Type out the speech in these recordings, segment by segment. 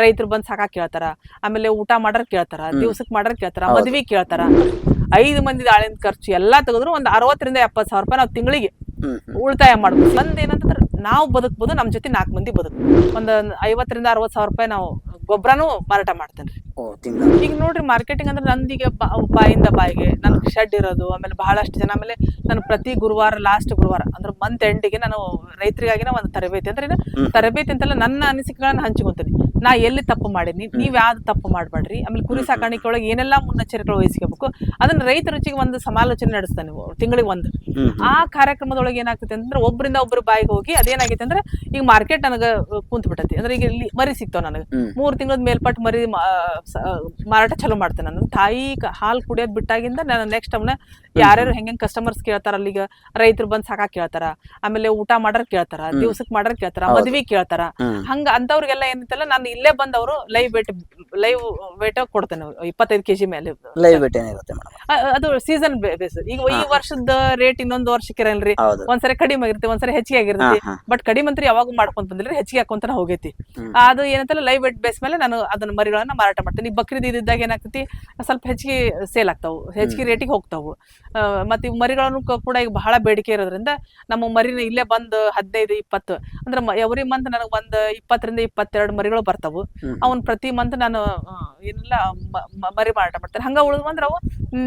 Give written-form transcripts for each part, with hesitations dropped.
ರೈತರು ಬಂದ್ ಸಾಕಾಗ್ ಕೇಳ್ತಾರ, ಆಮೇಲೆ ಊಟ ಮಾಡರ್ ಕೇಳ್ತಾರ, ದಿವ್ಸಕ್ ಮಾಡರ್ ಕೇಳ್ತಾರ, ಮದ್ವಿ ಕೇಳ್ತಾರ. 5 ಮಂದಿ ಆಳಿನ ಖರ್ಚು ಎಲ್ಲಾ ತೆಗೆದ್ರು ಒಂದ್ 60 ರಿಂದ 70 ಸಾವಿರ ರೂಪಾಯಿ ನಾವು ತಿಂಗಳಿಗೆ ಉಳಿತಾಯ ಮಾಡ್ಬೋದು. ಒಂದ್ ಏನಂತಂದ್ರೆ ನಾವು ಬದುಕ್ಬೋದು, ನಮ್ ಜೊತೆ 4 ಮಂದಿ ಬದುಕ್ಬೋದು. ಒಂದ್ 50 ರಿಂದ 60 ಸಾವಿರ ರೂಪಾಯಿ ನಾವು ಗೊಬ್ಬರನು ಮಾರಾಟ ಮಾಡ್ತೇನ್ರಿ. ಈಗ ನೋಡ್ರಿ ಮಾರ್ಕೆಟಿಂಗ್ ಅಂದ್ರೆ ನಂದೀಗ ಬಾಯಿಂದ ಬಾಯಿಗೆ ನನ್ ಶೆಡ್ ಇರೋದು, ಆಮೇಲೆ ಬಹಳಷ್ಟು ಜನ, ಆಮೇಲೆ ನಾನು ಪ್ರತಿ ಗುರುವಾರ ಲಾಸ್ಟ್ ಗುರುವಾರ ಅಂದ್ರೆ ಮಂತ್ ಎಂಡಿಗೆ ನಾನು ರೈತರಿಗಾಗಿನ ಒಂದು ತರಬೇತಿ ಅಂದ್ರೆ ತರಬೇತಿ ಅಂತೆಲ್ಲ ನನ್ನ ಅನಿಸಿಕೆಗಳನ್ನ ಹಂಚ್ಕೊಂತೀನಿ. ನಾ ಎಲ್ಲಿ ತಪ್ಪು ಮಾಡೀನಿ, ನೀವ್ ಯಾವ್ದು ತಪ್ಪು ಮಾಡ್ಬೇಡ್ರಿ, ಆಮೇಲೆ ಕುರಿ ಸಾಕಾಣಿಕೆ ಒಳಗೆ ಏನೆಲ್ಲಾ ಮುನ್ನೆಚ್ಚರಿಕೆಗಳು ವಹಿಸ್ಕೋಬೇಕು ಅದನ್ನ ರೈತ ರುಚಿಗೆ ಒಂದು ಸಮಾಲೋಚನೆ ನಡೆಸ್ತಾನೆ ತಿಂಗಳಿಗೆ ಒಂದು. ಆ ಕಾರ್ಯಕ್ರಮದೊಳಗೆ ಏನಾಗ್ತೈತೆ ಅಂದ್ರೆ ಒಬ್ಬರಿಂದ ಒಬ್ರು ಬಾಯಿಗೆ ಹೋಗಿ ಅದೇನಾಗೈತೆ ಅಂದ್ರೆ ಈಗ ಮಾರ್ಕೆಟ್ ನನಗ ಕುಂತ್ ಬಿಟ್ಟತಿ. ಅಂದ್ರೆ ಈಗ ಇಲ್ಲಿ ಮರಿ ಸಿಗ್ತಾವ ನನಗೆ 3 ತಿಂಗಳದ ಮೇಲ್ಪಟ್ಟು ಮರಿ ಮಾರಾಟ ಚಲೋ ಮಾಡ್ತೇನೆ. ನಾನು ತಾಯಿ ಹಾಲು ಕುಡಿಯೋದ್ ಬಿಟ್ಟಾಗಿಂದ ನಾನು ನೆಕ್ಸ್ಟ್ ಅವನ್ನ ಯಾರ್ಯಾರು ಹೆಂಗ್ ಕಸ್ಟಮರ್ಸ್ ಕೇಳ್ತಾರ, ಅಲ್ಲಿಗ ರೈತರು ಬಂದ್ ಸಾಕಾಗ್ ಕೇಳ್ತಾರ, ಆಮೇಲೆ ಊಟ ಮಾಡರ್ ಕೇಳ್ತಾರ, ದಿವ್ಸಕ್ ಮಾಡರ್ ಕೇಳ್ತಾರ, ಮದ್ವಿ ಕೇಳ್ತಾರ. ಹಂಗ ಅಂತವ್ರಿಗೆಲ್ಲ ಏನಂತಲ್ಲ ನಾನು ಇಲ್ಲೇ ಬಂದವರು ಲೈವ್ ವೇಟ್ ಕೊಡ್ತೇನೆ 25 kg ಮೇಲೆ. ಅದು ಸೀಸನ್ ಬೇಸ್. ಈಗ ಈ ವರ್ಷದ ರೇಟ್ ಇನ್ನೊಂದು ವರ್ಷಕ್ಕೆ ಇರಲ್ರಿ, ಒಂದ್ಸರಿ ಕಡಿಮೆ ಆಗಿರುತ್ತೆ, ಒಂದ್ಸರಿ ಹೆಚ್ಚಿಗೆ ಆಗಿರುತ್ತೆ. ಬಟ್ ಕಡಿಮೆ ಅಂತೂ ಯಾವಾಗ ಮಾಡ್ಕೊಂಡ್ ಬಂದಿಲ್ರಿ, ಹೆಚ್ಚಿಗೆ ಹಾಕೊಂತಾನೆ ಹೋಗೈತಿ. ಅದು ಏನಂತಲ್ಲ ಲೈವ್ ವೇಟ್ ಬೇಸ್ ಮೇಲೆ ನಾನು ಅದನ್ನ ಮರಿಗಳನ್ನ ಮಾರಾಟ ಮಾಡ್ತೀನಿ. ಈ ಬಕ್ರೀದ್ ಇದ್ದಾಗ ಏನಾಗ್ತೈತಿ ಸ್ವಲ್ಪ ಹೆಚ್ಚಿಗೆ ಸೇಲ್ ಆಗ್ತಾವು, ಹೆಚ್ಚಿಗೆ ರೇಟಿಗೆ ಹೋಗ್ತಾವು. ಮತ್ತೆ ಈ ಮರಿಗಳನ್ನು ಕೂಡ ಈಗ ಬಹಳ ಬೇಡಿಕೆ ಇರೋದ್ರಿಂದ ನಮ್ಮ ಮರಿನ ಇಲ್ಲೇ ಬಂದ್ 15-20 ಅಂದ್ರೆ ಎವ್ರಿ ಮಂತ್ ನನಗೆ ಒಂದ್ 20 ರಿಂದ 22 ಮರಿಗಳು ಬರ್ತಾವು. ಅವನ್ ಪ್ರತಿ ಮಂತ್ ನಾನು ಏನೆಲ್ಲ ಮರಿ ಮಾರಾಟ ಮಾಡ್ತೇನೆ. ಹಂಗ ಉಳಿದ್ ಬಂದ್ರೆ ಅವು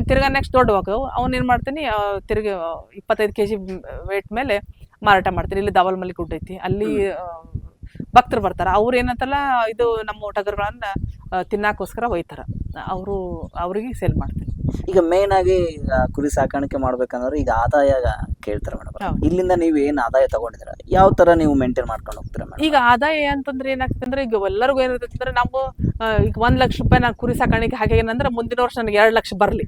ತಿರ್ಗಾ ನೆಕ್ಸ್ಟ್ ದೊಡ್ಡ ಹೋಗವು. ಅವ್ನ ಏನ್ ಮಾಡ್ತೀನಿ ತಿರ್ಗಿ 25 kg ವೇಟ್ ಮೇಲೆ ಮಾರಾಟ ಮಾಡ್ತೀನಿ. ಇಲ್ಲಿ ದಾವಲ್ ಮಲ್ಲಿ ಗುಡ್ಡ ಐತಿ, ಅಲ್ಲಿ ಭಕ್ತರು ಬರ್ತಾರ. ಅವ್ರು ಏನಂತಲ್ಲ ಇದು ನಮ್ಮ ಟಗರುಗಳನ್ನ ತಿನ್ನಾಕೋಸ್ಕರ ಒಯ್ತಾರ, ಅವ್ರಿಗೆ ಸೇಲ್ ಮಾಡ್ತೀನಿ. ಈಗ ಮೇನ್ ಆಗಿ ಕುರಿ ಸಾಕಾಣಿಕೆ ಮಾಡ್ಬೇಕಂದ್ರೆ ಈಗ ಆದಾಯ ಕೇಳ್ತಾರ ಮೇಡಮ್. ಇಲ್ಲಿಂದ ನೀವು ಏನ್ ಆದಾಯ ತಗೊಂಡಿದ್ರ, ಯಾವ ತರ ನೀವು ಮೇಂಟೈನ್ ಮಾಡ್ಕೊಂಡು ಹೋಗ್ತೀರಾ ಮೇಡಮ್? ಈಗ ಆದಾಯ ಅಂತಂದ್ರೆ ಏನಾಗ್ತದೆ ಅಂದ್ರೆ ಈಗ ಎಲ್ಲರಿಗೂ ಏನಿರ್ತದೆ ಅಂದ್ರೆ ನಾವು ಈಗ 1 ಲಕ್ಷ ರೂಪಾಯಿ ನಾನು ಕುರಿ ಸಾಕಾಣಿಕೆ ಹಾಕೇನಂದ್ರೆ ಮುಂದಿನ ವರ್ಷ ನನಗೆ 2 ಲಕ್ಷ ಬರ್ಲಿ,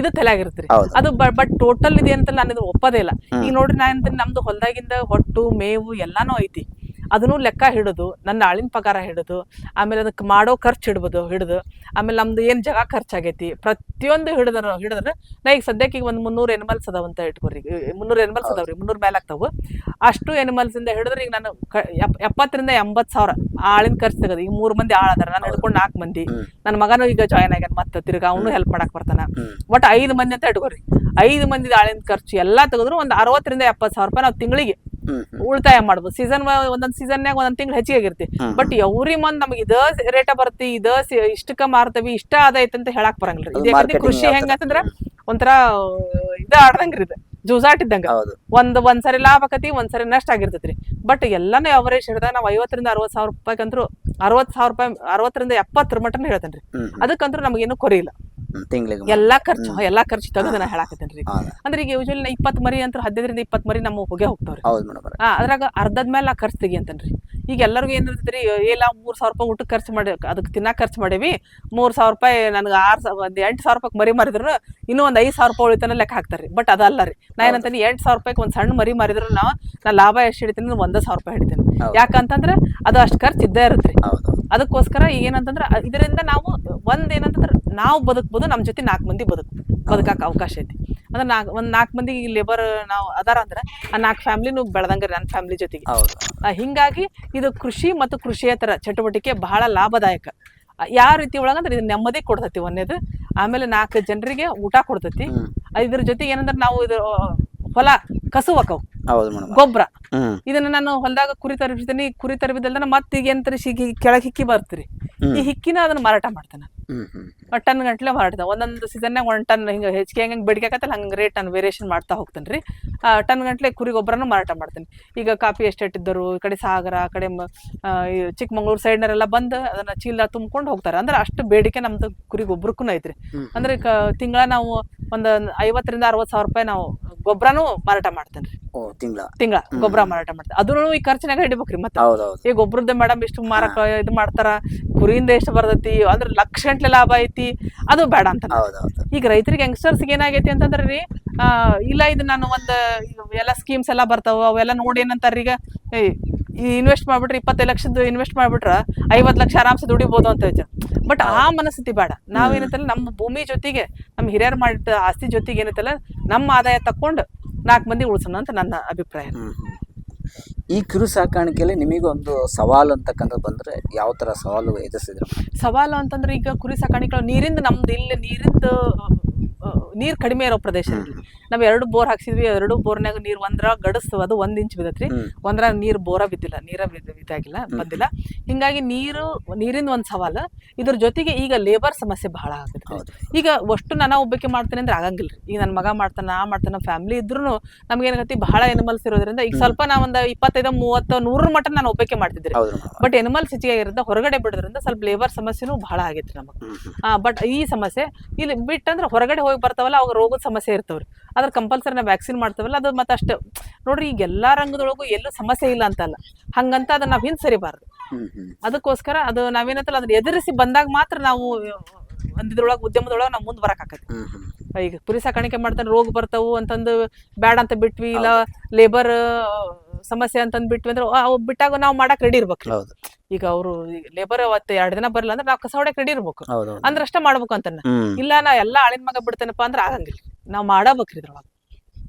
ಇದು ತಲೆಯಾಗಿರ್ತೀರಿ. ಅದು ಬಟ್ ಟೋಟಲ್ ಇದೆ ಅಂತ ನಾನು ಇದು ಒಪ್ಪದೇ ಇಲ್ಲ. ಈಗ ನೋಡ್ರಿ ನಾ ಅಂತೀನಿ ನಮ್ದು ಹೊಲದಾಗಿಂದ ಹೊಟ್ಟು ಮೇವು ಎಲ್ಲಾನು ಐತಿ, ಅದನ್ನು ಲೆಕ್ಕ ಹಿಡಿದು ನನ್ನ ಆಳಿನ ಪಗಾರ ಹಿಡಿದು ಆಮೇಲೆ ಅದಕ್ಕೆ ಮಾಡೋ ಖರ್ಚು ಹಿಡಿದು ಆಮೇಲೆ ನಮ್ದು ಏನ್ ಜಾಗ ಖರ್ಚಾಗೈತಿ ಪ್ರತಿಯೊಂದು ಹಿಡಿದ್ರೆ ನಾ ಈಗ ಸದ್ಯಕ್ಕೆ ಈಗ ಒಂದು 300 ಎನಿಮಲ್ಸ್ ಅದಾವಂತ ಇಟ್ಕೋರಿ. 300 ಎನಿಮಲ್ಸ್ ಅದಾವ್ರಿ, 300 ಮೇಲೆ ಆಗ್ತಾವು. ಅಷ್ಟು ಎನಿಮಲ್ಸ್ ಇಂದ ಹಿಡಿದ್ರೆ ಈಗ ನಾನು 70 ರಿಂದ 80 ಸಾವಿರ ಆಳಿನ ಖರ್ಚು ತೆಗದು. ಈಗ 3 ಮಂದಿ ಆಳ ಅದಾರ, ನಾನು ಹಿಡ್ಕೊಂಡು 4 ಮಂದಿ. ನನ್ನ ಮಗನು ಈಗ ಜಾಯ್ನ್ ಆಗ್ಯಾನ, ಮತ್ತೆ ತಿರ್ಗಾ ಅವನು ಹೆಲ್ಪ್ ಮಾಡಕ್ ಬರ್ತಾನ. ಬಟ್ 5 ಮಂದಿ ಅಂತ ಇಟ್ಕೋರಿ. 5 ಮಂದಿ ಆಳಿನ ಖರ್ಚು ಎಲ್ಲಾ ತೆಗೆದ್ರು ಒಂದು 60 ರಿಂದ 70 ಸಾವಿರ ರೂಪಾಯಿ ನಾವು ತಿಂಗಳಿಗೆ ಉಳಿತಾಯ ಮಾಡ್ಬೋದು. ಸೀಸನ್ ಒಂದೊಂದ್ ಸೀಸನ್ಯಾಗ ಒಂದೊಂದ್ ತಿಂಗಳು ಹೆಚ್ಚಿಗೆ ಆಗಿರ್ತಿ. ಬಟ್ ಎವ್ರಿ ಮಂತ್ ನಮ್ಗೆ ಇದ ರೇಟ ಬರ್ತಿ, ಇಷ್ಟಕ್ಕ ಮಾರ್ತವಿ, ಇಷ್ಟ ಆದೈತಿ ಅಂತ ಹೇಳಕ್ ಬರಂಗಿಲ್ರಿ. ಇದೇ ಕೃಷಿ ಹೆಂಗಂತಂದ್ರ ಒಂಥರ ಇದ ಆಡ್ದಂಗ್ರಿ, ಇದು ಜೂಜಾಟ್ ಇದ್ದಂಗ. ಒಂದ್ಸರಿ ಲಾಭ ಆಕತಿ, ಒಂದ್ಸರಿ ನಷ್ಟ ಆಗಿರ್ತೈತ್ರಿ. ಬಟ್ ಎಲ್ಲಾನು ಅವರೇಜ್ ಹಿಡಿದಾಗ ನಾವು 50 ರಿಂದ 60 ಸಾವಿರ ರೂಪಾಯಿಗಂತ್ರು 60 ಸಾವಿರ ರೂಪಾಯಿ 60 ರಿಂದ 70 ಮಟನ್ ಹೇಳ್ತೇನ್ರಿ. ಅದಕ್ಕಂತೂ ನಮಗೇನು ಕೊರಿ ಇಲ್ಲ. ಎಲ್ಲಾ ಖರ್ಚು ತೆಗೆದು ನಾ ಹೇಳಾಕತ್ತೇನ್ರಿ. ಅಂದ್ರೆ ಈಗ ಯೂಶಲಿ 20 ಮರಿ ಅಂತ 15 ರಿಂದ 20 ಮರಿ ನಮ್ಮ ಹೋಗ್ತಾವ್ರಿ. ಅದ್ರಾಗ ಅರ್ಧದ ಮೇಲೆ ನಾ ಖರ್ಚು ತೆಗಿ ಅಂತೇನ್ರಿ. ಈಗ ಎಲ್ಲರಿಗೂ ಏನಿರ್ತೈತ್ರಿ, ಇಲ್ಲ 3 ಸಾವಿರ ರೂಪಾಯಿ ಊಟಕ್ಕೆ ಖರ್ಚು ಮಾಡಿ ಅದಕ್ಕೆ ತಿನ್ನಾಕ ಖರ್ಚು ಮಾಡೇವಿ, 3 ಸಾವಿರ ರೂಪಾಯಿ ನನಗೆ 8 ಸಾವಿರ ರೂಪಾಯಿ ಮರಿ ಮಾರಿದ್ರು ಇನ್ನೂ ಒಂದ್ 5 ಸಾವಿರ ರೂಪಾಯಿ ಉಳಿತಾನ ಲೆಕ್ಕ ಹಾಕ್ತಾರ್ರಿ. ಬಟ್ ಅದಲ್ಲ ರೀ, ನಾ ಏನಂತೀನಿ 8 ಸಾವಿರ ರೂಪಾಯಿಗೆ ಒಂದ್ ಸಣ್ಣ ಮರಿ ಮಾರಿದ್ರು ನಾ ಲಾಭ ಎಷ್ಟು ಹಿಡಿತೀನಿ, 1 ಸಾವಿರ ರೂಪಾಯಿ ಹಿಡಿತೀನಿ. ಯಾಕಂತಂದ್ರೆ ಅದು ಅಷ್ಟು ಖರ್ಚು ಇದ್ದೇ ಇರುತ್ತೆ. ಅದಕ್ಕೋಸ್ಕರ ಈಗ ಏನಂತಂದ್ರೆ ಇದರಿಂದ ನಾವು ಏನಂತಂದ್ರೆ ನಾವು ಬದುಕ್ಬೋದು, ನಮ್ ಜೊತೆ 4 ಮಂದಿ ಬದುಕಾಕ ಅವಕಾಶ ಐತಿ. ಅಂದ್ರೆ ಒಂದ್ 4 ಮಂದಿ ಲೇಬರ್ ನಾವು ಅದಾರ ಅಂದ್ರೆ ಆ 4 ಫ್ಯಾಮಿಲಿನೂ ಬೆಳೆದಂಗ್ರಿ ನನ್ನ ಫ್ಯಾಮಿಲಿ ಜೊತೆಗೆ. ಹಿಂಗಾಗಿ ಇದು ಕೃಷಿ ಮತ್ತು ಕೃಷಿಯೇತರ ಚಟುವಟಿಕೆ ಬಹಳ ಲಾಭದಾಯಕ. ಯಾವ ರೀತಿ ಒಳಗಂದ್ರೆ ಇದು ನೆಮ್ಮದಿ ಕೊಡ್ತೈತಿ ಒಂದೇದು, ಆಮೇಲೆ 4 ಜನರಿಗೆ ಊಟ ಕೊಡ್ತೈತಿ. ಇದ್ರ ಜೊತೆಗೆ ಏನಂದ್ರೆ ನಾವು ಇದು ಹೊಲ ಕಸುವಕವು ಗೊಬ್ಬರ, ಇದನ್ನ ನಾನು ಹೊಲದಾಗ ಕುರಿ ತರಬಿಡ್ತೀನಿ. ಕುರಿ ತರಬಿದ್ದಲ್ದ ಮತ್ತೆ ಈಗ ಎಂತ ಕೆಳಗ್ ಹಿಕ್ಕಿ ಬರ್ತೀರಿ, ಈ ಹಿಕ್ಕಿನ ಅದನ್ನ ಮಾರಾಟ ಮಾಡ್ತಾನ. ಟನ್ ಗಂಟ್ಲೆ ಮಾರಾಟ, ಒಂದೊಂದು ಸೀಸನ್ಯಾಗ 1 ಟನ್ ಹಿಂಗ ಹೆಚ್ಚಿಗೆ ಹೆಂಗ್ ಬೇಡಿಕೆ ಆಕತ್ತಲ್ಲ ಹಂಗ ರೇಟ್ ನಾನು ವೇರಿಯೇಷನ್ ಮಾಡ್ತಾ ಹೋಗ್ತೇನ್ರಿ. ಟನ್ ಗಂಟ್ಲೆ ಕುರಿ ಗೊಬ್ಬರನು ಮಾರಾಟ ಮಾಡ್ತೇನೆ. ಈಗ ಕಾಫಿ ಎಸ್ಟೇಟ್ ಇದ್ದರು, ಈ ಕಡೆ ಸಾಗರ, ಆ ಕಡೆ ಚಿಕ್ಕಮಂಗ್ಳೂರ್ ಸೈಡ್ನರೆಲ್ಲ ಬಂದು ಅದನ್ನ ಚೀಲ ತುಂಬ್ಕೊಂಡು ಹೋಗ್ತಾರೆ. ಅಂದ್ರೆ ಅಷ್ಟು ಬೇಡಿಕೆ ನಮ್ದು ಕುರಿ ಗೊಬ್ಬರಕ್ಕೂ ಐತ್ರಿ. ಅಂದ್ರೆ ತಿಂಗಳ ನಾವು ಒಂದ್ 50 ರಿಂದ 60 ಸಾವಿರ ರೂಪಾಯಿ ನಾವು ಗೊಬ್ಬರನು ಮಾರಾಟ ಮಾಡ್ತೇನ್ರಿ. ತಿಂಗಳ ಗೊಬ್ಬರ ಮಾರಾಟ ಮಾಡ್ತೇನೆ. ಅದನ್ನು ಈ ಖರ್ಚಿನಾಗ ಹಿಡಿಬೇಕ್ರಿ. ಮತ್ತೆ ಈಗ ಗೊಬ್ಬರದ ಮೇಡಮ್ ಇಷ್ಟು ಮಾರಕ ಇದು ಮಾಡ್ತಾರ, ಕುರಿಯಿಂದ ಎಷ್ಟು ಬರ್ತೈತಿ ಅಂದ್ರೆ ಲಕ್ಷ ಗಂಟ್ಲೆ ಲಾಭ ಐತಿ, ಅದು ಬೇಡ ಅಂತ. ಈಗ ರೈತರಿಗೆ ಯಂಗ್ಸ್ಟರ್ಸ್ ಏನಾಗೈತಿ ಅಂತಂದ್ರಿ, ಇಲ್ಲ ಇದು ನಾನು ಎಲ್ಲ ಸ್ಕೀಮ್ಸ್ ಎಲ್ಲಾ ಬರ್ತಾವ ಅವೆಲ್ಲ ನೋಡಿ ಏನಂತಾರ ಈಗ ಇನ್ವೆಸ್ಟ್ ಮಾಡ್ಬಿಟ್ರೆ 25 ಲಕ್ಷದ ಇನ್ವೆಸ್ಟ್ ಮಾಡ್ಬಿಟ್ರ 50 ಲಕ್ಷ ಆರಾಮ್ಸೆ ದುಡಿಬಹುದು ಅಂತ ಹೇಳ್ತಾರೆ. ಬಟ್ ಆ ಮನಸ್ಥಿತಿ ಬೇಡ. ನಾವೇನಂತಲ್ಲ ನಮ್ಮ ಭೂಮಿ ಜೊತೆಗೆ ನಮ್ಮ ಹಿರಿಯರು ಮಾಡಿದ ಆಸ್ತಿ ಜೊತೆಗೆ ಏನಂತಲ್ಲ ನಮ್ಮ ಆದಾಯ ತಕೊಂಡು 4 ಮಂದಿ ಉಳಿಸೋಣ ಅಂತ ನನ್ನ ಅಭಿಪ್ರಾಯ. ಈ ಕುರಿ ಸಾಕಾಣಿಕೆಯಲ್ಲಿ ನಿಮಗೊಂದು ಸವಾಲು ಅಂತಕ್ಕಂಥದ್ದು ಬಂದ್ರೆ ಯಾವ ತರ ಸವಾಲು ಎದುರಿಸಿದ್ರು? ಸವಾಲು ಅಂತಂದ್ರೆ ಈಗ ಕುರಿ ಸಾಕಾಣಿಕೆ ನೀರಿಂದ ನಮ್ದು ಇಲ್ಲಿ ನೀರ್ ಕಡಿಮೆ ಇರೋ ಪ್ರದೇಶದಲ್ಲಿ ನಾವ್ 2 ಬೋರ್ ಹಾಕ್ಸಿದ್ವಿ. 2 ಬೋರ್ನಾಗ ನೀರ್ ಒಂದ್ರಾಗ ಗಡಸ್ತವ, ಅದು 1 ಇಂಚ್ ಬಿದ್ದತ್ರಿ. ಒಂದ್ರಾಗ ನೀರ್ ಬೋರ ಬಿದ್ದಿಲ್ಲ, ಇದಾಗಿಲ್ಲ, ಬಂದಿಲ್ಲ. ಹಿಂಗಾಗಿ ನೀರಿಂದ ಒಂದ್ ಸವಾಲು. ಇದ್ರ ಜೊತೆಗೆ ಈಗ ಲೇಬರ್ ಸಮಸ್ಯೆ ಬಹಳ ಆಗುತ್ತೆ. ಈಗ ಅಷ್ಟು ನಾನು ಒಬ್ಬಕ್ಕೆ ಮಾಡ್ತೇನೆ ಅಂದ್ರೆ ಆಗಂಗಿಲ್ರಿ. ಈಗ ನನ್ ಮಗ ಮಾಡ್ತಾನ, ನಾ ಮಾಡ್ತಾನ, ಫ್ಯಾಮಿಲಿ ಇದ್ರು ನಮ್ಗೆ ಏನಾಗತ್ತಿ ಬಹಳ ಎನಿಮಲ್ಸ್ ಇರೋದ್ರಿಂದ ಈಗ ಸ್ವಲ್ಪ ನಾವೊಂದು 25, 30, 100 ಮಟ್ಟ ನಾನು ಒಬ್ಬಕ್ಕೆ ಮಾಡ್ತಿದ್ರಿ. ಬಟ್ ಎನಿಮಲ್ಸ್ ಹೆಚ್ಚಿಗೆ ಆಗಿರೋದ್ರಿಂದ ಹೊರಗಡೆ ಬಿಡೋದ್ರಿಂದ ಸ್ವಲ್ಪ ಲೇಬರ್ ಸಮಸ್ಯೆನೂ ಬಹಳ ಆಗೈತ್ರಿ ನಮಗ್. ಬಟ್ ಈ ಸಮಸ್ಯೆ ಇಲ್ಲಿ ಬಿಟ್ಟಂದ್ರೆ ಹೊರಗಡೆ ಹೋಗಿ ಬರ್ತಾವಲ್ಲ, ಅವಾಗ ರೋಗದ ಸಮಸ್ಯೆ ಇರ್ತವ್ರಿ. ಅದ್ರ ಕಂಪಲ್ಸರಿ ನಾವು ವ್ಯಾಕ್ಸಿನ್ ಮಾಡ್ತೇವಲ್ಲ, ಅದು ಮತ್ತೆ ಅಷ್ಟು ನೋಡ್ರಿ. ಈಗ ಎಲ್ಲಾ ರಂಗದೊಳಗು ಎಲ್ಲೂ ಸಮಸ್ಯೆ ಇಲ್ಲ ಅಂತಲ್ಲ, ಹಂಗಂತ ಅದನ್ನ ನಾವ್ ಹಿಂದ್ ಸರಿಬಾರ್ದು. ಅದಕ್ಕೋಸ್ಕರ ಅದು ನಾವೇನಂತಲ್ಲ ಅದನ್ನ ಎದುರಿಸಿ ಬಂದಾಗ ಮಾತ್ರ ನಾವು ಒಂದಿದ್ರೊಳಗ ಉದ್ಯಮದೊಳಗ ನಾವು ಮುಂದ್ ಬರಕ್ ಆಕತಿ. ಈಗ ಕುರಿ ಸಾಕಾಣಿಕೆ ಮಾಡ್ತಾನೆ ರೋಗ ಬರ್ತಾವು ಅಂತಂದು ಬ್ಯಾಡ ಅಂತ ಬಿಟ್ವಿ, ಇಲ್ಲ ಲೇಬರ್ ಸಮಸ್ಯೆ ಅಂತಂದ್ ಬಿಟ್ವಿ ಅಂದ್ರೆ ಅವ್ ಬಿಟ್ಟಾಗ ನಾವ್ ಮಾಡಕ್ ರೆಡಿ ಇರ್ಬೇಕ್ರಿ. ಈಗ ಅವ್ರು ಲೇಬರ್ 2 ದಿನ ಬರಲ್ಲ ಅಂದ್ರೆ ನಾವ್ ಕಸ ಹೊಡಕ್ ರೆಡಿ ಇರ್ಬೇಕು, ಅಂದ್ರ ಅಷ್ಟ ಮಾಡ್ಬೇಕು ಅಂತ. ಇಲ್ಲ ನಾ ಎಲ್ಲಾ ಆಳಿನ ಮಗ ಬಿಡ್ತೇನಪ್ಪ ಅಂದ್ರೆ ಆಗಂಗಿಲ್ಲ, ನಾವ್ ಮಾಡಬೇಕ್ರಿ ಇದ್ರೊಳಗ.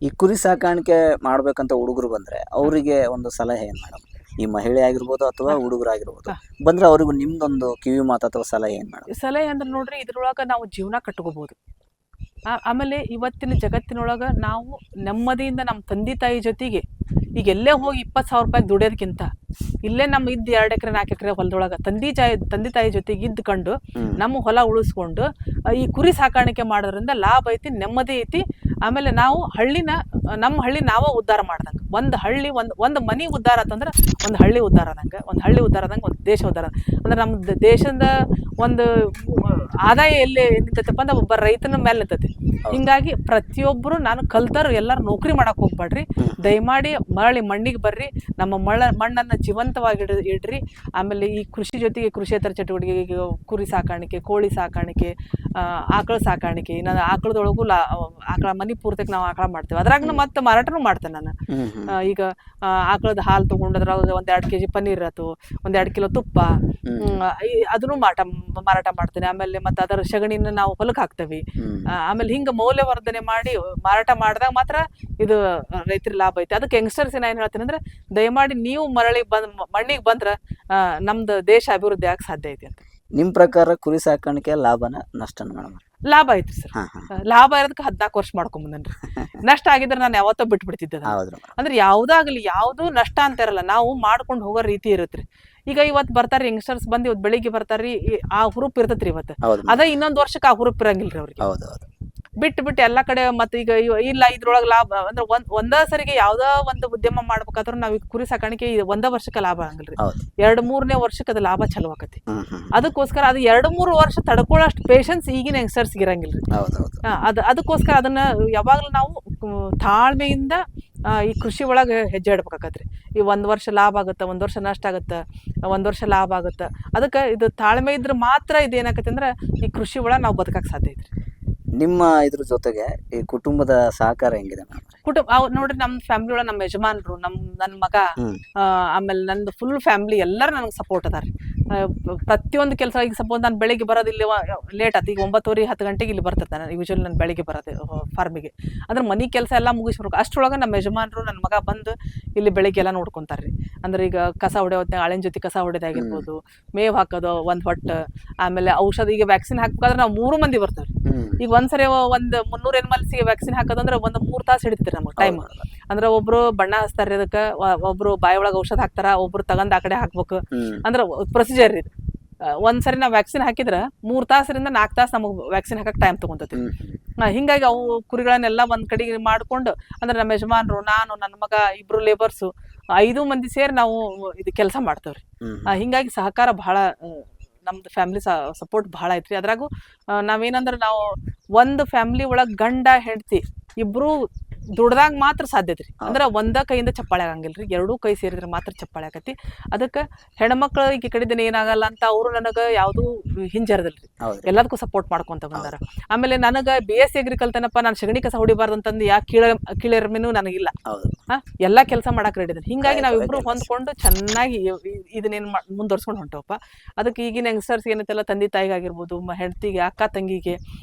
ಈ ಕುರಿ ಸಾಕಾಣಿಕೆ ಮಾಡ್ಬೇಕಂತ ಹುಡುಗರು ಬಂದ್ರೆ ಅವರಿಗೆ ಒಂದು ಸಲಹೆ ಏನ್ ಮೇಡಮ್? ಈ ಮಹಿಳೆ ಆಗಿರ್ಬೋದು ಅಥವಾ ಹುಡುಗರಾಗಿರ್ಬೋದು ಬಂದ್ರೆ ಅವ್ರಿಗೂ ನಿಮ್ದೊಂದು ಕಿವಿ ಮಾತು ಅಥವಾ ಸಲಹೆ ಏನ್ ಮೇಡಮ್? ಸಲಹೆ ಅಂದ್ರೆ ನೋಡ್ರಿ, ಇದ್ರೊಳಗ ನಾವು ಜೀವನ ಕಟ್ಕೋಬಹುದು. ಆಮೇಲೆ ಇವತ್ತಿನ ಜಗತ್ತಿನೊಳಗ ನಾವು ನೆಮ್ಮದಿಯಿಂದ ನಮ್ಮ ತಂದೆ ತಾಯಿ ಜೊತೆಗೆ ಈಗ ಎಲ್ಲೇ ಹೋಗಿ 20,000 ರೂಪಾಯಿ ದುಡಿಯೋದಕ್ಕಿಂತ ಇಲ್ಲೇ ನಮ್ಮ 2 ಎಕರೆ 4 ಎಕರೆ ಹೊಲದೊಳಗ ತಂದೆ ತಾಯಿ ಜೊತೆಗೆ ಇದ್ಕೊಂಡು ನಮ್ಮ ಹೊಲ ಉಳಿಸ್ಕೊಂಡು ಈ ಕುರಿ ಸಾಕಾಣಿಕೆ ಮಾಡೋದ್ರಿಂದ ಲಾಭ ಐತಿ, ನೆಮ್ಮದಿ ಐತಿ. ಆಮೇಲೆ ನಾವು ನಮ್ಮ ಹಳ್ಳಿ ನಾವ ಉದ್ಧಾರ ಮಾಡ್ದಂಗ. ಒಂದು ಹಳ್ಳಿ ಒಂದು ಮನಿ ಉದ್ಧಾರ ಆತಂದ್ರೆ ಒಂದು ಹಳ್ಳಿ ಉದ್ಧಾರ ಆದಂಗ, ಒಂದು ಹಳ್ಳಿ ಉದ್ಧಾರ ಆದಂಗ ಒಂದು ದೇಶ ಉದ್ಧಾರ. ಅಂದ್ರೆ ನಮ್ಮ ದೇಶದ ಒಂದು ಆದಾಯ ಎಲ್ಲಿ ನಿಂತೈತಪ್ಪ ಅಂದ್ರೆ ಒಬ್ಬ ರೈತನ ಮೇಲೆ ನಿಂತೈತಿ. ಹಿಂಗಾಗಿ ಪ್ರತಿಯೊಬ್ಬರು ನಾನು ಕಲ್ತರು ಎಲ್ಲಾರು ನೌಕರಿ ಮಾಡಕ್ ಹೋಗ್ಬೇಡ್ರಿ, ದಯಮಾಡಿ ಮರಳಿ ಮಣ್ಣಿಗೆ ಬರ್ರಿ, ನಮ್ಮ ಮಣ್ಣನ್ನ ಜೀವಂತವಾಗಿ ಇಡ್ರಿ. ಆಮೇಲೆ ಈ ಕೃಷಿ ಜೊತೆಗೆ ಕೃಷಿಯೇತರ ಚಟುವಟಿಕೆ, ಕುರಿ ಸಾಕಾಣಿಕೆ, ಕೋಳಿ ಸಾಕಾಣಿಕೆ, ಆಕಳ ಸಾಕಾಣಿಕೆ. ನಾನು ಆಕಳದೊಳಗು ಆಕಳ ಮನಿ ಪೂರ್ತಕ್ಕೆ ನಾವು ಆಕಳ ಮಾಡ್ತೇವೆ. ಅದ್ರಾಗ ಮತ್ತೆ ಮಾರಾಟನೂ ಮಾಡ್ತೇನೆ ನಾನು. ಈಗ ಆಕಳದ ಹಾಲು ತಗೊಂಡದ್ರಾಗ 1-2 kg ಪನ್ನೀರ್ ಆತು, 1-2 ಕಿಲೋ ತುಪ್ಪ, ಅದನ್ನು ಮಾರಾಟ ಮಾಡ್ತೇನೆ. ಆಮೇಲೆ ಮತ್ತೆ ಅದರ ಸಗಣಿನ ನಾವು ಹೊಲಕ್ಕೆ ಹಾಕ್ತೇವೆ. ಆಮೇಲೆ ಹಿಂಗ ಮೌಲ್ಯವರ್ಧನೆ ಮಾಡಿ ಮಾರಾಟ ಮಾಡಿದಾಗ ಮಾತ್ರ ಇದು ರೈತರಿಗೆ ಲಾಭ ಐತಿ. ಅದಕ್ಕೆ ಯಂಗ್ಸ್ಟರ್ಸ್ ಏನ್ ಹೇಳ್ತೀನಿ ಅಂದ್ರೆ, ದಯಮಾಡಿ ನೀವು ಮರಳಿ ಮಣ್ಣಿಗೆ ಬಂದ್ರ ನಮ್ದು ದೇಶ ಅಭಿವೃದ್ಧಿ ಆಗಕ್ಕೆ ಸಾಧ್ಯ ಐತಿ ಅಂತ. ನಿಮ್ ಪ್ರಕಾರ ಕುರಿ ಸಾಕಾಣಿಕೆ ಲಾಭನ ನಷ್ಟನ ಮೇಡಮ್? ಲಾಭ ಐತ್ರಿ ಸರ್. ಲಾಭ ಇರೋದಕ್ಕೆ 14 ವರ್ಷ ಮಾಡ್ಕೊಂಬಂದನ್ರಿ. ನಷ್ಟ ಆಗಿದ್ರೆ ನಾನು ಯಾವತ್ತೋ ಬಿಟ್ಬಿಡ್ತಿದ್ದೆ. ಅಂದ್ರೆ ಯಾವ್ದಾಗ್ಲಿ ಯಾವ್ದು ನಷ್ಟ ಅಂತ ಇರಲ್ಲ, ನಾವು ಮಾಡ್ಕೊಂಡು ಹೋಗೋ ರೀತಿ ಇರತ್ರಿ. ಈಗ ಇವತ್ತು ಬರ್ತಾರಿ ಯಂಗ್ಸ್ಟರ್ಸ್ ಬಂದು ಇವತ್ತು ಬೆಳಿಗ್ಗೆ ಬರ್ತಾರ್ರಿ, ಆ ಹುರುಪ್ ಇರ್ತೈತ್ರಿ ಇವತ್ತು. ಅದ ಇನ್ನೊಂದ್ ವರ್ಷಕ್ಕೆ ಆ ಹುರುಪ್ ಇರಂಗಿಲ್ರಿ ಅವ್ರಿಗೆ. ಬಿಟ್ಟು ಎಲ್ಲಾ ಕಡೆ ಮತ್ತೆ ಈಗ ಇಲ್ಲ ಇದ್ರೊಳಗ ಲಾಭ ಅಂದ್ರೆ ಒಂದ ಸರಿಗೆ ಯಾವ್ದೋ ಒಂದು ಉದ್ಯಮ ಮಾಡ್ಬೇಕಾದ್ರೂ ನಾವ್ ಈಗ ಕುರಿ ಸಾಕಾಣಿಕೆ 1 ವರ್ಷಕ್ಕೆ ಲಾಭ ಆಗಲ್ರಿ, 2-3ನೇ ವರ್ಷಕ್ಕೆ ಅದು ಲಾಭ ಚಲೋ ಆಕತಿ. ಅದಕ್ಕೋಸ್ಕರ ಅದು 2-3 ವರ್ಷ ತಡ್ಕೊಳ್ಳೋಷ್ಟು ಪೇಷನ್ಸ್ ಈಗಿನ ಯಂಗ್ಸ್ಟರ್ಸ್ ಇರಂಗಿಲ್ರಿ. ಅದಕ್ಕೋಸ್ಕರ ಅದನ್ನ ಯಾವಾಗ್ಲೂ ನಾವು ತಾಳ್ಮೆಯಿಂದ ಈ ಕೃಷಿ ಒಳಗ ಹೆಜ್ಜೆ ಇಡ್ಬೇಕಾಕತ್ರಿ. ಈ 1 ವರ್ಷ ಲಾಭ ಆಗತ್ತ, 1 ವರ್ಷ ನಷ್ಟ ಆಗತ್ತ, 1 ವರ್ಷ ಲಾಭ ಆಗತ್ತ. ಅದಕ್ಕೆ ಇದು ತಾಳ್ಮೆ ಇದ್ರೆ ಮಾತ್ರ ಇದೇನಾಕತಿ ಅಂದ್ರೆ ಈ ಕೃಷಿ ಒಳಗ ನಾವು ಬದುಕಕ್ ಸಾಧ್ಯ ಐತ್ರಿ. ನಿಮ್ಮ ಇದ್ರ ಜೊತೆಗೆ ಈ ಕುಟುಂಬದ ಸಹಕಾರ ಹೆಂಗಿದೆ ಮೇಡಮ್? ನೋಡ್ರಿ, ನಮ್ ಫ್ಯಾಮಿಲಿ ಒಳಗ ನಮ್ಮ ಯಜಮಾನ್ರು, ನನ್ ಮಗ, ಆಮೇಲೆ ನಂದು ಫುಲ್ ಫ್ಯಾಮಿಲಿ ಎಲ್ಲರೂ ನನಗೆ ಸಪೋರ್ಟ್ ಅದಾರಿ. ಪ್ರತಿಯೊಂದು ಕೆಲಸ. ಈಗ ಸಪೋಸ್ ನಾನು ಬೆಳಿಗ್ಗೆ ಬರೋದು ಇಲ್ಲಿ ಲೇಟ್ ಆಯ್ತು, ಈಗ 9:30-10 ಗಂಟೆಗೆ ಇಲ್ಲಿ ಬರ್ತದೆ. ನಾನು ಯೂಶಲಿ ನಾನು ಬೆಳಿಗ್ಗೆ ಬರೋದು ಫಾರ್ಮಿಗೆ. ಅಂದ್ರೆ ಮನೆ ಕೆಲಸ ಎಲ್ಲ ಮುಗಿಸ್ಬೇಕು. ಅಷ್ಟ್ರೊಳಗೆ ನಮ್ಮ ಯಜಮಾನ್ರು ನನ್ನ ಮಗ ಬಂದು ಇಲ್ಲಿ ಬೆಳಿಗ್ಗೆ ಎಲ್ಲ ನೋಡ್ಕೊಂತಾರ್ರಿ. ಅಂದ್ರೆ ಈಗ ಕಸ ಹೊಡೆಯೋತ್ನಾಗ ಆಳಿನ ಜೊತೆ ಕಸ ಹೊಡೆದಾಗಿರ್ಬೋದು, ಮೇವ್ ಹಾಕೋದು, ಒಂದ್ ಹೊಟ್ಟು, ಆಮೇಲೆ ಔಷಧ. ಈಗ ವ್ಯಾಕ್ಸಿನ್ ಹಾಕ್ಬೇಕಾದ್ರೆ ನಾವು 3 ಮಂದಿ ಬರ್ತಾವ್ರಿ. ಈಗ ಒಂದ್ಸರಿ 300 ಎನಿಮಲ್ಸ್ಗೆ ವ್ಯಾಕ್ಸಿನ್ ಹಾಕೋದಂದ್ರೆ 3 ತಾಸು ಹಿಡಿತೀರಿ ನಮಗೆ ಟೈಮ್. ಅಂದ್ರೆ ಒಬ್ರು ಬಣ್ಣ ಹಚ್ತಾರ, ಅದಕ್ಕೆ ಒಬ್ರು ಬಾಯಿ ಒಳಗೆ ಔಷಧ ಹಾಕ್ತಾರ, ಒಬ್ರು ತಗೊಂಡ್ ಆ ಕಡೆ ಹಾಕ್ಬೇಕು. ಅಂದ್ರೆ ಪ್ರೊಸೀಜರ್ ಇದು. ಒಂದ್ಸರಿ ನಾವ್ ವ್ಯಾಕ್ಸಿನ್ ಹಾಕಿದ್ರ 3 ತಾಸರಿಂದ 4 ತಾಸು ನಮಗ್ ವ್ಯಾಕ್ಸಿನ್ ಹಾಕಕ್ ಟೈಮ್ ತಗೊಂತೈತಿ. ಹಿಂಗಾಗಿ ಅವು ಕುರಿಗಳನ್ನೆಲ್ಲ ಒಂದ್ ಕಡೆಗೆ ಮಾಡ್ಕೊಂಡು, ಅಂದ್ರೆ ನಮ್ಮ ಯಜಮಾನ್ರು, ನಾನು, ನನ್ನ ಮಗ, 2 ಲೇಬರ್ಸು, 5 ಮಂದಿ ಸೇರಿ ನಾವು ಇದು ಕೆಲಸ ಮಾಡ್ತೇವ್ರಿ. ಹಿಂಗಾಗಿ ಸಹಕಾರ ಬಹಳ, ನಮ್ದು ಫ್ಯಾಮಿಲಿ ಸಪೋರ್ಟ್ ಬಹಳ ಐತ್ರಿ. ಅದ್ರಾಗು ನಾವೇನಂದ್ರೆ ನಾವು ಒಂದು ಫ್ಯಾಮಿಲಿ ಒಳಗ್ ಗಂಡ ಹೆಂಡತಿ ಇಬ್ರು ದುಡ್ದಾಗ ಮಾತ್ರ ಸಾಧ್ಯತ್ರಿ. ಅಂದ್ರೆ ಒಂದ ಕೈಯಿಂದ ಚಪ್ಪಾಳೆ ಆಗಂಗಿಲ್ರಿ, 2 ಕೈ ಸೇರಿದ್ರೆ ಮಾತ್ರ ಚಪ್ಪಾಳೆ ಆಕತಿ. ಅದಕ್ಕೆ ಹೆಣ್ಮಕ್ಳು ಈ ಕಡೆದಿನ ಏನಾಗಲ್ಲ ಅಂತ ಅವ್ರು ನನಗ ಯಾವ್ದು ಹಿಂಜರದಲ್ರಿ, ಎಲ್ಲದಕ್ಕೂ ಸಪೋರ್ಟ್ ಮಾಡ್ಕೊಂತ ಬಂದಾರ. ಆಮೇಲೆ ನನಗ BSc ಅಗ್ರಿ ಕಲ್ತನಪ್ಪ, ನಾನು ಸಗಣಿ ಕಸ ಹೊಡಿಬಾರ್ದು ಅಂತಂದು ಯಾಕೆ ಕೀಳರ್ಮೆನೂ ನನಗಿಲ್ಲ. ಎಲ್ಲಾ ಕೆಲಸ ಮಾಡಕ್ ರೆಡಿ ಇದ್ದಾರೆ. ಹಿಂಗಾಗಿ ನಾವಿಬ್ರು ಹೊಂದ್ಕೊಂಡು ಚೆನ್ನಾಗಿ ಇದನ್ನೇನ್ ಮುಂದುವರ್ಸ್ಕೊಂಡು ಹೊಂಟವಪ್ಪ. ಅದಕ್ಕೆ ಈಗಿನ ಯಂಗ್ಸ್ಟರ್ಸ್ ಏನೈತಲ್ಲ, ತಂದೆ ತಾಯಿಗಾಗಿರ್ಬೋದು, ಹೆಂಡತಿಗೆ, ಅಕ್ಕ ತಂಗಿಗೆ,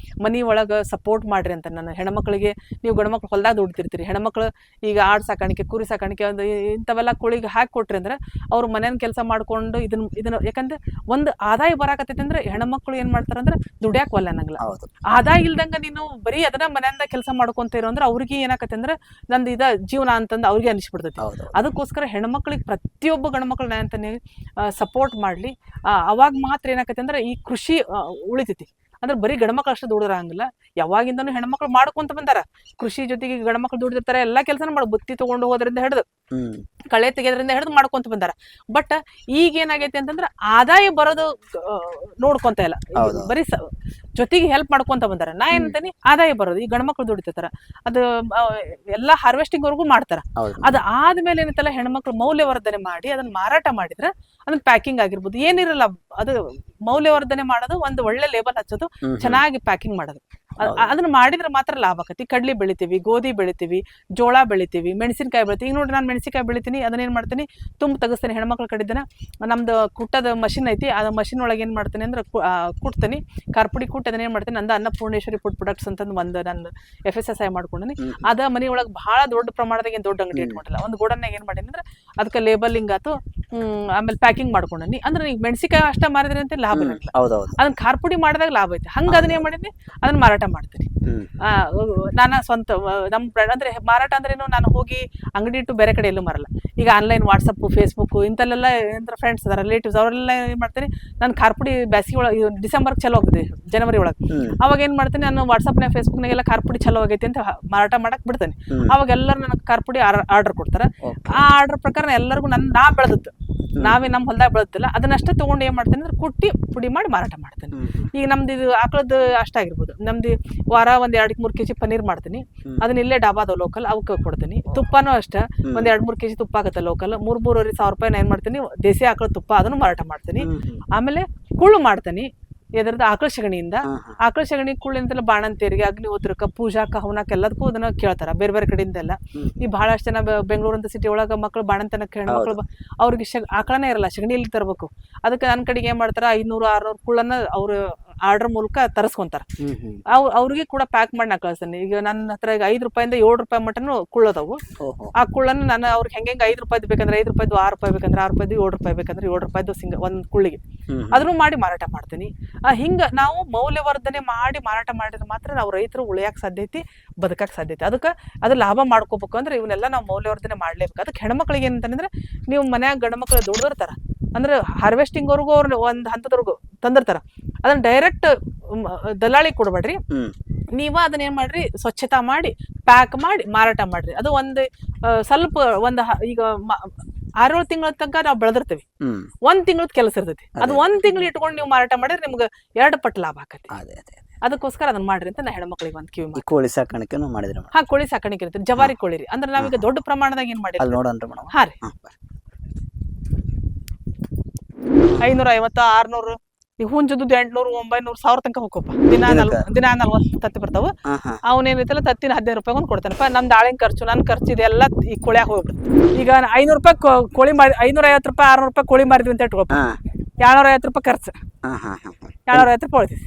ಮನಿ ಒಳಗ ಸಪೋರ್ಟ್ ಮಾಡ್ರಿ ಅಂತ. ನನ್ನ ಹೆಣ್ಮಕ್ಳಿಗೆ ನೀವು ಗಂಡ್ಮಕ್ಳು ಹೊಲ್ದಾಗ ದುಡ್ತಾರೆ, ನೋಡ್ತಿರ್ತೀರಿ ಹೆಣ್ಮಕ್ಳು ಈಗ ಆಡ್ ಸಾಕಾಣಿಕೆ ಕುರಿ ಸಾಕಾಣಿಕೆ ಒಂದು ಇಂಥವೆಲ್ಲ ಕೋಳಿಗೆ ಹಾಕಿ ಕೊಟ್ರಿ ಅಂದ್ರೆ ಅವ್ರು ಮನೇನ ಕೆಲಸ ಮಾಡ್ಕೊಂಡು ಇದನ್ನ ಯಾಕಂದ್ರೆ ಒಂದು ಆದಾಯ ಬರಾಕತ್ತೈತಿ ಅಂದ್ರೆ ಹೆಣ್ಮಕ್ಳು ಏನ್ ಮಾಡ್ತಾರ ಅಂದ್ರೆ ದುಡ್ಯಾಕ್ ಒಲ್ಲ ಅನ್ನಂಗಿಲ್ಲ. ಆದಾಯ ಇಲ್ದಂಗ ನೀನು ಬರೀ ಅದನ್ನ ಮನೆಯಿಂದ ಕೆಲಸ ಮಾಡ್ಕೊಂತ ಇರೋ ಅಂದ್ರೆ ಅವ್ರಿಗೆ ಏನಾಕತ್ತೆ ಅಂದ್ರೆ ನಂದು ಇದ ಜೀವನ ಅಂತಂದು ಅವ್ರಿಗೆ ಅನಿಸ್ಬಿಡ್ತೈತಿ. ಅದಕ್ಕೋಸ್ಕರ ಹೆಣ್ಮಕ್ಳಿಗೆ ಪ್ರತಿಯೊಬ್ಬ ಗಂಡ್ಮಕ್ಳು ನಾ ಅಂತಾನೆ ಸಪೋರ್ಟ್ ಮಾಡ್ಲಿ, ಅವಾಗ ಮಾತ್ರ ಏನಾಕತ್ತೆ ಅಂದ್ರೆ ಈ ಕೃಷಿ ಉಳಿತೈತಿ. ಅಂದ್ರೆ ಬರೀ ಗಂಡ್ಮಕ್ಳು ಅಷ್ಟು ದುಡಿದ್ರಂಗಿಲ್ಲ, ಯಾವಾಗಿಂದನು ಹೆಣ್ಮಕ್ಳು ಮಾಡ್ಕೊಂತ ಬಂದಾರ. ಕೃಷಿ ಜೊತೆಗೆ ಗಂಡ್ಮಕ್ಳು ದುಡಿದಿರ್ತಾರೆ, ಎಲ್ಲಾ ಕೆಲಸನ ಮಾಡಿ ಬುತ್ತಿ ತಗೊಂಡು ಹೋಗೋದ್ರಿಂದ ಹಿಡಿದು ಕಳೆ ತೆಗೆಯೋದ್ರಿಂದ ಹಿಡಿದು ಮಾಡ್ಕೊಂತ ಬಂದಾರ. ಬಟ್ ಈಗ ಏನಾಗೈತಿ ಅಂತಂದ್ರೆ ಆದಾಯ ಬರೋದು ನೋಡ್ಕೊಂತ ಇಲ್ಲ, ಬರೀ ಜೊತೆಗೆ ಹೆಲ್ಪ್ ಮಾಡ್ಕೊಂತ ಬಂದಾರ. ನಾ ಏನಂತೀನಿ ಆದಾಯ ಬರೋದು ಈ ಗಂಡ್ಮಕ್ಳು ದುಡಿತಾರ, ಅದು ಎಲ್ಲಾ ಹಾರ್ವೆಸ್ಟಿಂಗ್ ವರ್ಗೂ ಮಾಡ್ತಾರ. ಅದ್ ಆದ್ಮೇಲೆ ಏನಂತಲ್ಲ ಹೆಣ್ಮಕ್ಳು ಮೌಲ್ಯವರ್ಧನೆ ಮಾಡಿ ಅದನ್ನ ಮಾರಾಟ ಮಾಡಿದ್ರೆ ಅದನ್ನ ಪ್ಯಾಕಿಂಗ್ ಆಗಿರ್ಬೋದು ಏನಿರಲ್ಲ, ಅದು ಮೌಲ್ಯವರ್ಧನೆ ಮಾಡೋದು, ಒಂದು ಒಳ್ಳೆ ಲೇಬಲ್ ಹಚ್ಚೋದು, ಚೆನ್ನಾಗಿ ಪ್ಯಾಕಿಂಗ್ ಮಾಡೋದು, ಅದನ್ನ ಮಾಡಿದ್ರೆ ಮಾತ್ರ ಲಾಭ ಆಕತಿ. ಕಡ್ಲಿ ಬೆಳಿತೀವಿ, ಗೋಧಿ ಬೆಳಿತೀವಿ, ಜೋಳ ಬೆಳಿತೀವಿ, ಮೆಣಸಿನಕಾಯಿ ಬೆಳಿತೀವಿ. ಈಗ ನೋಡ್ರಿ ನಾನು ಮೆಣಸಿನಕಾಯಿ ಬೆಳಿತೀನಿ, ಅದನ್ನೇನ್ ಮಾಡ್ತೀನಿ ತುಂಬ ತೆಗಿಸ್ತೀನಿ. ಹೆಣ್ಮಕ್ಳ ಕಡಿದನ ನಮ್ದು ಕುಟ್ಟದ ಮಷಿನ್ ಐತಿ, ಆ ಮಷಿನ್ ಒಳಗೆ ಏನ್ ಮಾಡ್ತೀನಿ ಅಂದ್ರೆ ಕುಟ್ತೀನಿ, ಕಾರ್ಪುಡಿ ಕುಟ್ಟಿ ಅದನ್ನೇನ್ ಮಾಡ್ತೀನಿ, ನಂದು ಅನ್ನಪೂರ್ಣೇಶ್ವರಿ ಫುಡ್ ಪ್ರೊಡಕ್ಟ್ಸ್ ಅಂತಂದು ಒಂದು ನಾನು FSSI ಮಾಡ್ಕೊಂಡಿನಿ. ಅದ ಮನಿ ಒಳಗೆ ಬಹಳ ದೊಡ್ಡ ಪ್ರಮಾಣದಾಗ ಏನ್ ದೊಡ್ಡ ಅಂಗಡಿ ಇಟ್ಕೊಂಡಿಲ್ಲ, ಒಂದು ಗೋಡನ್ಯಾಗ ಏನ್ ಮಾಡೀನಿ ಅಂದ್ರೆ ಅದಕ್ಕೆ ಲೇಬಲಿಂಗ್ ಆತು, ಆಮೇಲೆ ಪ್ಯಾಕಿಂಗ್ ಮಾಡ್ಕೊಂಡಿ. ಅಂದ್ರೆ ಈಗ ಮೆಣಸಿನಕಾಯಿ ಅಷ್ಟ ಮಾರಿದ್ರಿ ಅಂತ ಲಾಭ ಇರಲಿಲ್ಲ, ಅದನ್ನ ಕಾರ್ಪುಡಿ ಮಾಡಿದಾಗ ಲಾಭ ಐತಿ. ಹಂಗ ಅದನ್ನ ಏನ್ ಮಾಡೀನಿ, ಅದನ್ನ ಮಾರಾಟ ಮಾಡ್ತೀನಿ. ನಾನು ಸ್ವಂತ ನಮ್ ಅಂದ್ರೆ ಮಾರಾಟ ಅಂದ್ರೆ ಏನು, ನಾನು ಹೋಗಿ ಅಂಗಡಿ ಇಟ್ಟು ಬೇರೆ ಕಡೆ ಎಲ್ಲೂ ಮಾರಲ್ಲ. ಈಗ ಆನ್ಲೈನ್ ವಾಟ್ಸಪ್ ಫೇಸ್ಬುಕ್ ಇಂತಲ್ಲೆಲ್ಲ ಏನಾರ ಫ್ರೆಂಡ್ಸ್ ಅದಾರ, ರಿಲೇಟಿವ್ಸ್, ಅವರೆಲ್ಲ ಏನ್ ಮಾಡ್ತೀನಿ, ನಾನು ಕಾರ್ಪುಡಿ ಬ್ಯಾಸಿಗೆ ಒಳಗೆ ಡಿಸೆಂಬರ್ ಚಲೋ ಹೋಗ್ತದೆ, ಜನವರಿ ಒಳಗೆ. ಅವಾಗ ಏನ್ ಮಾಡ್ತೀನಿ, ನಾನು ವಾಟ್ಸಪ್ನಾಗ ಫೇಸ್ಬುಕ್ನಾಗೆಲ್ಲ ಕಾರ್ಪುಡಿ ಚಲೋ ಆಗೈತಿ ಅಂತ ಮಾರಾಟ ಮಾಡಕ್ ಬಿಡ್ತೇನೆ. ಅವಾಗ ಎಲ್ಲರೂ ನನಗೆ ಕಾರ್ಪುಡಿ ಆರ್ಡರ್ ಕೊಡ್ತಾರ. ಆ ಆರ್ಡರ್ ಪ್ರಕಾರ ಎಲ್ಲರಿಗೂ ನಾ ಬೆಳೆದದ್ದು, ನಾವೇ ನಮ್ಮ ಹೊಲದಾಗ ಬೆಳೆದಿಲ್ಲ ಅದನ್ನಷ್ಟೇ ತಗೊಂಡು ಏನ್ ಮಾಡ್ತೇನೆ ಅಂದ್ರೆ ಕುಟ್ಟಿ ಪುಡಿ ಮಾಡಿ ಮಾರಾಟ ಮಾಡ್ತೇನೆ. ಈಗ ನಮ್ದು ಇದು ಆಕಳದ್ದು ಅಷ್ಟಾಗಿರ್ಬೋದು, ನಮ್ದು ವಾರ ಒಂದ್ 2-3 kg ಪನ್ನೀರ್ ಮಾಡ್ತೀನಿ, ಅದನ್ನ ಇಲ್ಲೇ ಡಾಬಾದ ಲೋಕಲ್ ಅವಕ್ಕೆ ಕೊಡ್ತೀನಿ. ತುಪ್ಪನೂ ಅಷ್ಟೇ, ಒಂದ್ 2-3 kg ತುಪ್ಪ ಆಗುತ್ತೆ ಲೋಕಲ್, 3,000-3,500 ರೂಪಾಯಿ ನಾ ಏನ್ ಮಾಡ್ತೀನಿ, ದೇಸಿ ಆಕಳ ತುಪ್ಪ ಅದನ್ನು ಮಾರಾಟ ಮಾಡ್ತೀನಿ. ಆಮೇಲೆ ಕುಳ್ಳು ಮಾಡ್ತೀನಿ, ಎದ್ರದ್ದು ಆಕಳ ಸಗಣಿಯಿಂದ. ಆಕಳ ಸಗಣಿ ಕುಳ್ಳಿಂತೆಲ್ಲ ಬಾಣಂತಿಯರಿಗೆ, ಅಗ್ನಿಹೋತ್ರಕ್ಕೆ, ಪೂಜಾಕ, ಹವನಕ್ಕೆ ಎಲ್ಲದಕ್ಕೂ ಅದನ್ನ ಕೇಳ್ತಾರ ಬೇರೆ ಬೇರೆ ಕಡೆಯಿಂದ ಎಲ್ಲ. ಈ ಬಹಳಷ್ಟು ಜನ ಬೆಂಗಳೂರಂತ ಸಿಟಿ ಒಳಗ ಮಕ್ಳು ಬಾಣಂತನಕ್ಕೆ ಹೆಣ್ಮಕ್ಳು ಅವ್ರಿಗೆ ಆಕಳನೇ ಇರಲ್ಲ, ಸಗಣಿಯಲ್ಲಿ ತರಬೇಕು. ಅದಕ್ಕೆ ನನ್ನ ಕಡೆಗೆ ಏನ್ ಮಾಡ್ತಾರ 500-600 ಕುಳ್ಳನ್ನ ಅವ್ರು ಆರ್ಡರ್ ಮೂಲಕ ತರಿಸ್ಕೊಂತಾರ. ಅವ್ರಿಗೆ ಕೂಡ ಪ್ಯಾಕ್ ಮಾಡಿ ನಾ ಕಳಿಸ್ತೀನಿ. ಈಗ ನನ್ನ ಹತ್ರ ಈಗ 5 ರೂಪಾಯಿಂದ 7 ರೂಪಾಯಿ ಮಟನು ಕುಳ್ಳದವು. ಆ ಕುಳ್ಳನ್ನು ನಾನು ಅವ್ರಿಗೆ ಹೆಂಗೆ 5 ರೂಪಾಯ್ದು ಬೇಕಂದ್ರೆ 5 ರೂಪಾಯ್ದು, 6 ರೂಪಾಯಿ ಬೇಕಂದ್ರೆ 6 ರೂಪಾಯ್ದು, 7 ರೂಪಾಯಿ ಬೇಕಂದ್ರೆ 7 ರೂಪಾಯ್ದು ಒಂದ್ ಕುಳ್ಳಿಗೆ ಅದನ್ನು ಮಾಡಿ ಮಾರಾಟ ಮಾಡ್ತೀನಿ. ಹಿಂಗ ನಾವು ಮೌಲ್ಯವರ್ಧನೆ ಮಾಡಿ ಮಾರಾಟ ಮಾಡಿದ್ರೆ ಮಾತ್ರ ನಾವು ರೈತರು ಉಳಿಯಾಕ ಸಾಧ್ಯತೆ, ಬದುಕಕ್ಕೆ ಸಾಧ್ಯತೆ. ಅದಕ್ಕೆ ಅದು ಲಾಭ ಮಾಡ್ಕೋಬೇಕು ಅಂದ್ರೆ ಇವನ್ನೆಲ್ಲ ನಾವು ಮೌಲ್ಯವರ್ಧನೆ ಮಾಡ್ಲೇಬೇಕು. ಅದಕ್ಕೆ ಹೆಣ್ಮಕ್ಳಿಗೆ ಏನಂತಂದ್ರೆ, ನೀವು ಮನ್ಯಾಗ ಗಂಡ್ಮಕ್ಳು ದುಡ್ದಿರ್ತಾರ ಅಂದ್ರೆ ಹಾರ್ವೆಸ್ಟಿಂಗ್ ವರ್ಗು ಅವ್ರು ಒಂದ್ ಹಂತದವರೆಗೂ ತಂದಿರ್ತಾರ, ಅದನ್ನ ಡೈರೆಕ್ಟ್ ದಲ್ಲಾಳಿ ಕೊಡ್ಬೇಡ್ರಿ, ನೀವ ಅದನ್ನ ಏನ್ ಮಾಡ್ರಿ, ಸ್ವಚ್ಛತಾ ಮಾಡಿ ಪ್ಯಾಕ್ ಮಾಡಿ ಮಾರಾಟ ಮಾಡ್ರಿ. ಅದು ಒಂದು ಸ್ವಲ್ಪ ಒಂದು ಈಗ 6-7 ತಿಂಗಳ ತನಕ ನಾವು ಬೆಳೆದಿರ್ತೀವಿ, 1 ತಿಂಗಳದ ಕೆಲಸ ಇರ್ತೈತಿ. ಅದು 1 ತಿಂಗಳು ಇಟ್ಕೊಂಡು ನೀವು ಮಾರಾಟ ಮಾಡಿದ್ರೆ ನಿಮ್ಗೆ 2 ಪಟ್ಟು ಲಾಭ ಆಕತಿ. ಅದಕ್ಕೋಸ್ಕರ ಅದನ್ನ ಮಾಡ್ರಿ ಅಂತ ನಾ ಹೆಣ್ಮಕ್ಳಿಗೆ ಒಂದು ಕಿವಿ. ಕೋಳಿ ಸಾಕಾಣಿಕೆ ಮಾಡಿದ್ರಿ? ಹಾ, ಕೋಳಿ ಸಾಕಾಣಿಕೆ ಇರುತ್ತೆ, ಜವಾರಿ ಕೋಳಿ ರೀ. ಅಂದ್ರೆ ನಾವೀಗ ದೊಡ್ಡ ಪ್ರಮಾಣದಾಗ ಏನ್ ಮಾಡಿರಿ ನೋಡೋಣ. ಹಾ ರೀ, 550, 600, ಈ ಹುಂಜದ್ದು 800, 900, 1000 ತನಕ ಹೋಗಪ್ಪ. ದಿನ 40 ತತ್ತಿ ಬರ್ತಾವ. ಅವನೇನೈತಲ್ಲ ತತ್ತಿನ 15 ರೂಪಾಯಿ ಒಂದು ಕೊಡ್ತಾನಪ್ಪ. ನಮ್ದು ಆಳಿನ ಖರ್ಚು, ನನ್ನ ಖರ್ಚು ಇದೆಲ್ಲ ಈ ಕೋಳ್ಯಾಗ ಹೋಗ್ಬಿಡುತ್ತೆ. ಈಗ 500 ರೂಪಾಯಿ ಕೋಳಿ ಮಾರಿ, 550 ರೂಪಾಯಿ 600 ರೂಪಾಯಿ ಕೋಳಿ ಮಾರಿದ್ವಿ ಅಂತ ಇಟ್ಕೊಪ್ಪ, 250 ರೂಪಾಯಿ ಖರ್ಚು, 250 ರೂಪಾಯಿ ಉಳಿತೈತಿ.